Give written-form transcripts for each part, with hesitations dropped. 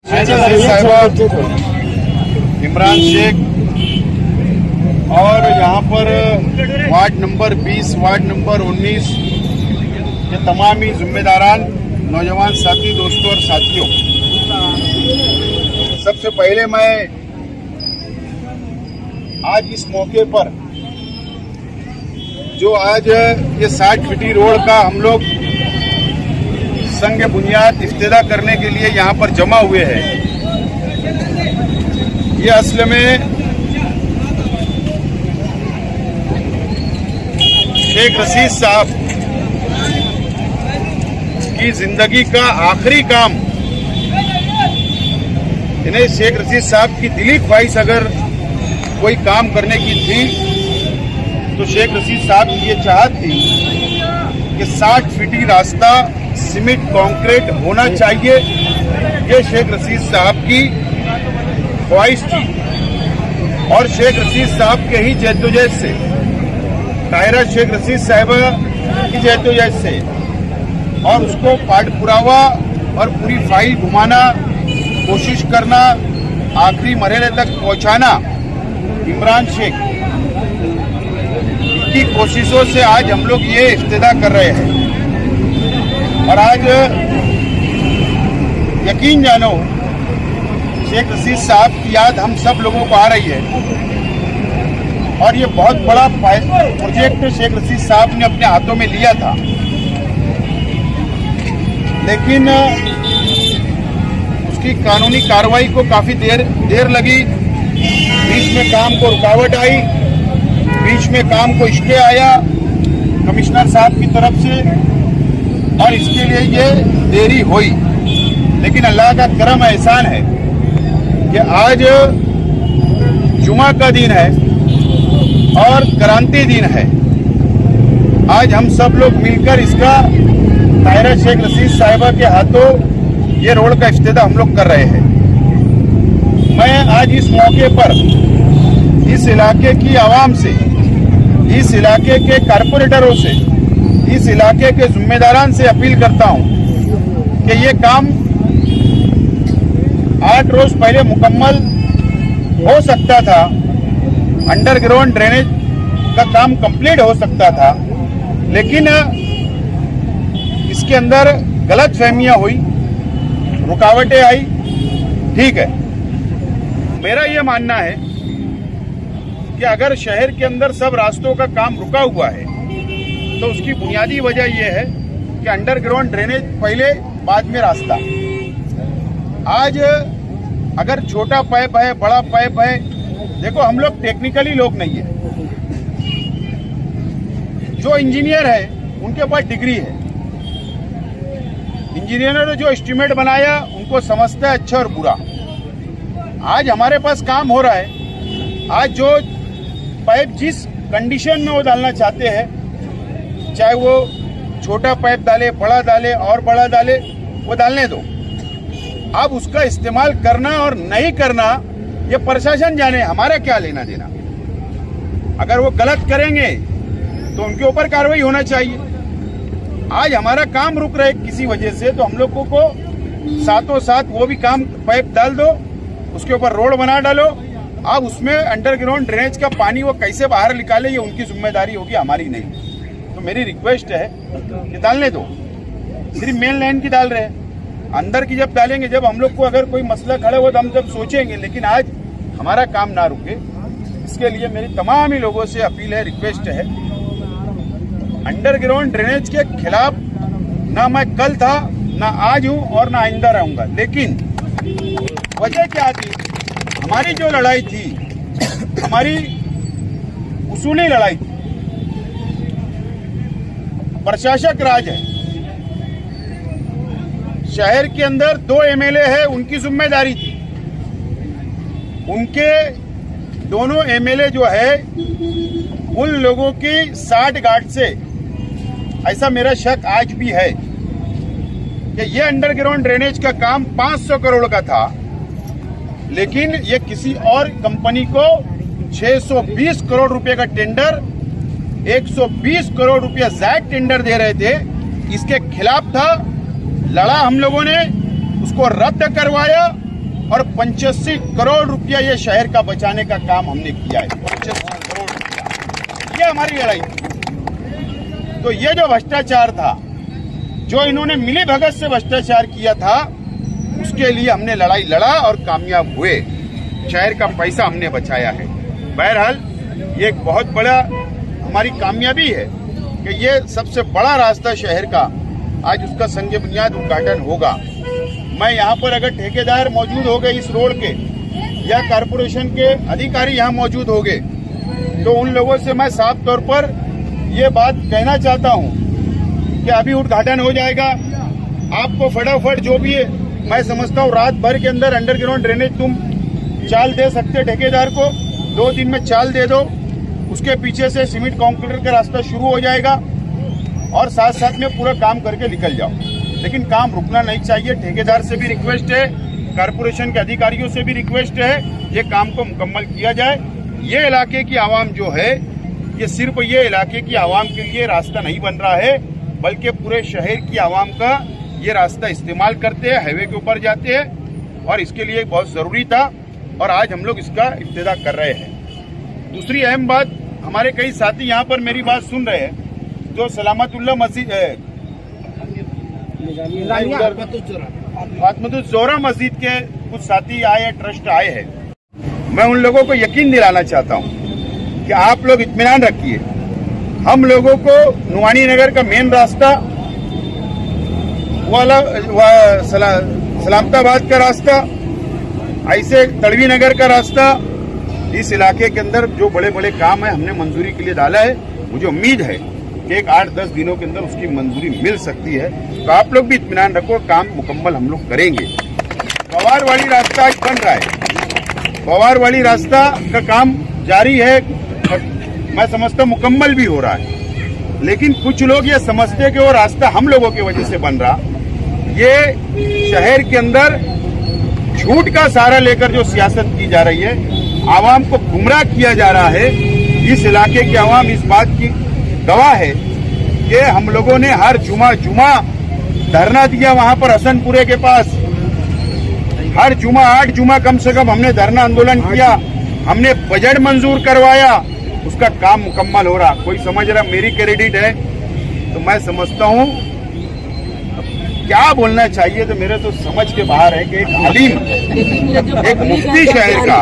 इमरान शेख और यहाँ पर वार्ड नंबर 20, वार्ड नंबर 19 के तमाम ही जिम्मेदारान, नौजवान साथी, दोस्तों और साथियों, सबसे पहले मैं आज इस मौके पर जो आज ये 60 फीटी रोड का हम लोग संग बुनियाद इफ्तिदा करने के लिए यहाँ पर जमा हुए हैं, ये असल में शेख रशीद साहब की जिंदगी का आखिरी काम, इन्हें शेख रशीद साहब की दिली ख्वाहिश अगर कोई काम करने की थी तो शेख रशीद साहब की ये चाहत थी कि 60 फीटी रास्ता सीमेंट कंक्रीट होना चाहिए। ये शेख रशीद साहब की ख्वाहिश थी और शेख रशीद साहब के ही जद्दोजहद से, ताहिरा शेख रशीद साहिबा की जद्दोजहद से और उसको पाठ पुरावा और पूरी फाइल घुमाना, कोशिश करना, आखिरी मरहले तक पहुंचाना, इमरान शेख की कोशिशों से आज हम लोग ये इफ्तिदा कर रहे हैं। और आज यकीन जानो, शेख रशीद साहब की याद हम सब लोगों को आ रही है और ये बहुत बड़ा प्रोजेक्ट शेख रशीद साहब ने अपने हाथों में लिया था, लेकिन उसकी कानूनी कार्रवाई को काफी देर लगी, बीच में काम को रुकावट आई, बीच में काम को स्टे आया कमिश्नर साहब की तरफ से और इसके लिए ये देरी हुई। लेकिन अल्लाह का करम एहसान है कि आज जुमा का दिन है और क्रांति दिन है। आज हम सब लोग मिलकर इसका ताहिरा शेख रशीद साहिबा के हाथों ये रोड का इफ्तिदा हम लोग कर रहे हैं। मैं आज इस मौके पर इस इलाके की आवाम से, इस इलाके के कारपोरेटरों से, इस इलाके के जिम्मेदारान से अपील करता हूं कि ये काम 8 रोज पहले मुकम्मल हो सकता था, अंडरग्राउंड ड्रेनेज का काम कंप्लीट हो सकता था, लेकिन इसके अंदर गलत फहमियां हुई, रुकावटें आई। ठीक है, मेरा ये मानना है कि अगर शहर के अंदर सब रास्तों का काम रुका हुआ है तो उसकी बुनियादी वजह यह है कि अंडरग्राउंड ड्रेनेज पहले, बाद में रास्ता। आज अगर छोटा पाइप है, बड़ा पाइप है, देखो हम लोग टेक्निकली लोग नहीं है, जो इंजीनियर है उनके पास डिग्री है, इंजीनियर ने जो एस्टीमेट बनाया उनको समझता है अच्छा और बुरा। आज हमारे पास काम हो रहा है, आज जो पाइप जिस कंडीशन में वो डालना चाहते हैं, चाहे वो छोटा पाइप डाले, बड़ा डाले और बड़ा डाले, वो डालने दो। अब उसका इस्तेमाल करना और नहीं करना ये प्रशासन जाने, हमारा क्या लेना देना। अगर वो गलत करेंगे तो उनके ऊपर कार्रवाई होना चाहिए। आज हमारा काम रुक रहा है किसी वजह से, तो हम लोगों को साथों साथ वो भी काम, पाइप डाल दो, उसके ऊपर रोड बना डालो। अब उसमें अंडरग्राउंड ड्रेनेज का पानी वो कैसे बाहर निकाले, ये उनकी जिम्मेदारी होगी, हमारी नहीं। तो मेरी रिक्वेस्ट है कि डालने दो, सिर्फ मेन लाइन की डाल रहे हैं, अंदर की जब डालेंगे, जब हम लोग को अगर कोई मसला खड़ा हो तो हम जब सोचेंगे, लेकिन आज हमारा काम ना रुके। इसके लिए मेरी तमाम ही लोगों से अपील है, रिक्वेस्ट है, अंडरग्राउंड ड्रेनेज के खिलाफ ना मैं कल था, ना आज हूं और ना आइंदा रहूंगा। लेकिन वजह क्या थी? हमारी जो लड़ाई थी, हमारी उसूली लड़ाई थी। प्रशासक राज है, शहर के अंदर 2 एमएलए है, उनकी जिम्मेदारी थी। उनके दोनों एमएलए जो है उन लोगों की 60 गार्ड से, ऐसा मेरा शक आज भी है कि ये अंडरग्राउंड ड्रेनेज का काम 500 करोड़ का था, लेकिन ये किसी और कंपनी को 620 करोड़ रुपए का टेंडर, 120 करोड़ रुपया जायद टेंडर दे रहे थे। इसके खिलाफ था, लड़ा हम लोगों ने, उसको रद्द करवाया और 85 करोड़ रुपया ये शहर का बचाने का काम हमने किया है। 85 करोड़ रुपया, ये हमारी लड़ाई थी। तो ये जो भ्रष्टाचार था, जो इन्होंने मिली भगत से भ्रष्टाचार किया था, उसके लिए हमने लड़ाई लड़ा और कामयाब हुए। शहर का पैसा हमने बचाया है। बहरहाल ये एक बहुत बड़ा हमारी कामयाबी है कि ये सबसे बड़ा रास्ता शहर का आज उसका संग बुनियाद उद्घाटन होगा। मैं यहाँ पर अगर ठेकेदार मौजूद हो गए इस रोड के या कारपोरेशन के अधिकारी यहाँ मौजूद हो गए, तो उन लोगों से मैं साफ तौर पर ये बात कहना चाहता हूँ कि अभी उद्घाटन हो जाएगा। आपको फटाफट जो भी है, मैं समझता हूँ रात भर के अंदर अंडरग्राउंड ड्रेनेज तुम चाल दे सकते, ठेकेदार को 2 दिन में चाल दे दो, उसके पीछे से सीमेंट कंक्रीट का रास्ता शुरू हो जाएगा और साथ साथ में पूरा काम करके निकल जाओ। लेकिन काम रुकना नहीं चाहिए। ठेकेदार से भी रिक्वेस्ट है, कारपोरेशन के अधिकारियों से भी रिक्वेस्ट है, ये काम को मुकम्मल किया जाए। ये इलाके की आवाम जो है, ये सिर्फ ये इलाके की आवाम के लिए रास्ता नहीं बन रहा है, बल्कि पूरे शहर की आवाम का ये रास्ता इस्तेमाल करते हैं, हाईवे के ऊपर जाते हैं और इसके लिए बहुत ज़रूरी था और आज हम लोग इसका इब्तिदा कर रहे हैं। दूसरी अहम बात, हमारे कई साथी यहाँ पर मेरी बात सुन रहे हैं, जो सलामतुल्लाह मस्जिद फातमतुज़ोहरा मस्जिद के कुछ साथी आए हैं, ट्रस्ट आए हैं। मैं उन लोगों को यकीन दिलाना चाहता हूँ कि आप लोग इत्मीनान रखिए। हम लोगों को नुवानी नगर का मेन रास्ता वाला सलामताबाद का रास्ता, ऐसे तड़वी नगर का रास्ता, इस इलाके के अंदर जो बड़े बड़े काम है हमने मंजूरी के लिए डाला है। मुझे उम्मीद है कि एक 8-10 दिनों के अंदर उसकी मंजूरी मिल सकती है। तो आप लोग भी इत्मीनान रखो, काम मुकम्मल हम लोग करेंगे। पवारवाड़ी रास्ता आज बन रहा है, पवारवाड़ी रास्ता का काम जारी है, मैं समझता हूँ मुकम्मल भी हो रहा है। लेकिन कुछ लोग ये समझते हैं कि वो रास्ता हम लोगों की वजह से बन रहा। ये शहर के अंदर झूठ का सहारा लेकर जो सियासत की जा रही है, आवाम को गुमराह किया जा रहा है। इस इलाके की आवाम इस बात की गवाह है कि हम लोगों ने हर जुमा धरना दिया वहां पर हसनपुरे के पास। हर जुमा 8 जुमा कम से कम हमने धरना आंदोलन किया, हमने बजट मंजूर करवाया, उसका काम मुकम्मल हो रहा। कोई समझ रहा मेरी क्रेडिट है, तो मैं समझता हूं क्या बोलना चाहिए, तो मेरे तो समझ के बाहर है कि एक आलिम, एक मुफ्ती शहर का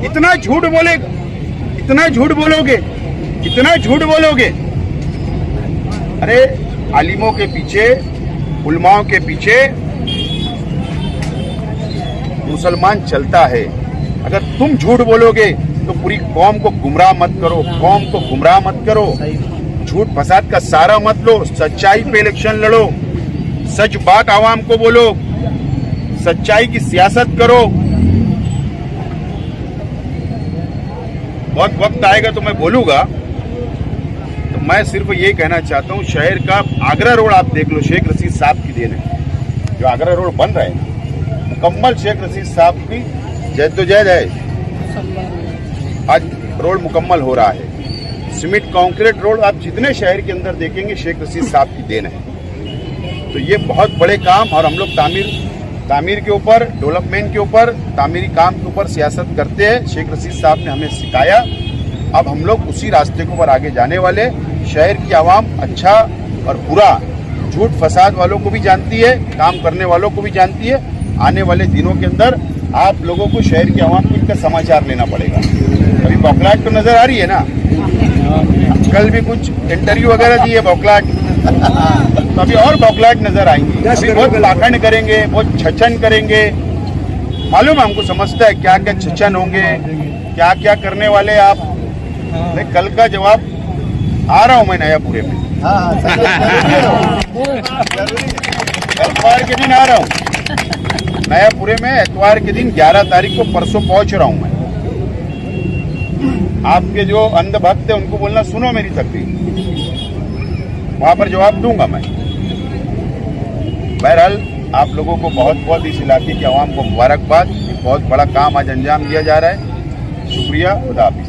इतना झूठ बोले, इतना झूठ बोलोगे, इतना झूठ बोलोगे। अरे आलिमों के पीछे, उलमाओं के पीछे मुसलमान चलता है। अगर तुम झूठ बोलोगे तो पूरी कौम को गुमराह मत करो, कौम को गुमराह मत करो, झूठ फसाद का सहारा मत लो, सच्चाई पे इलेक्शन लड़ो, सच बात आवाम को बोलो, सच्चाई की सियासत करो। बहुत वक्त आएगा तो मैं बोलूंगा। तो मैं सिर्फ ये कहना चाहता हूँ, शहर का आगरा रोड आप देख लो, शेख रशीद साहब की देन है। जो आगरा रोड बन रहा है मुकम्मल शेख रशीद साहब की जद्दोजहद है। आज रोड मुकम्मल हो रहा है। सीमेंट कंक्रीट रोड आप जितने शहर के अंदर देखेंगे शेख रशीद साहब की देन है। तो ये बहुत बड़े काम, और हम लोग तामीर के ऊपर, डेवलपमेंट के ऊपर, तामीरी काम के ऊपर सियासत करते हैं। शेख रशीद साहब ने हमें सिखाया, अब हम लोग उसी रास्ते के ऊपर आगे जाने वाले। शहर की आवाम अच्छा और बुरा, झूठ फसाद वालों को भी जानती है, काम करने वालों को भी जानती है। आने वाले दिनों के अंदर आप लोगों को शहर की आवाम को इनका समाचार लेना पड़ेगा। अभी बौखलाहट तो नजर आ रही है ना, कल भी कुछ इंटरव्यू वगैरह दी है बौखलाहट, तो अभी और बौखलाहट नजर आएंगी। अभी बहुत पाखंड करेंगे, बहुत छचन करेंगे। मालूम है हमको, समझता है क्या क्या छचन होंगे, क्या क्या करने वाले आप। कल का जवाब आ रहा हूं मैं नयापुरे में, एतवार के दिन आ रहा हूं नयापुरे में। एतवार के दिन 11 तारीख को, परसों पहुंच रहा हूं मैं। आपके जो अंधभक्त है उनको बोलना सुनो मेरी तकरीर, वहां पर जवाब दूंगा मैं। बहरहाल आप लोगों को बहुत बहुत, इस इलाके के आवाम को मुबारकबाद। बहुत बड़ा काम आज अंजाम दिया जा रहा है। शुक्रिया, खुदा हाफिज़।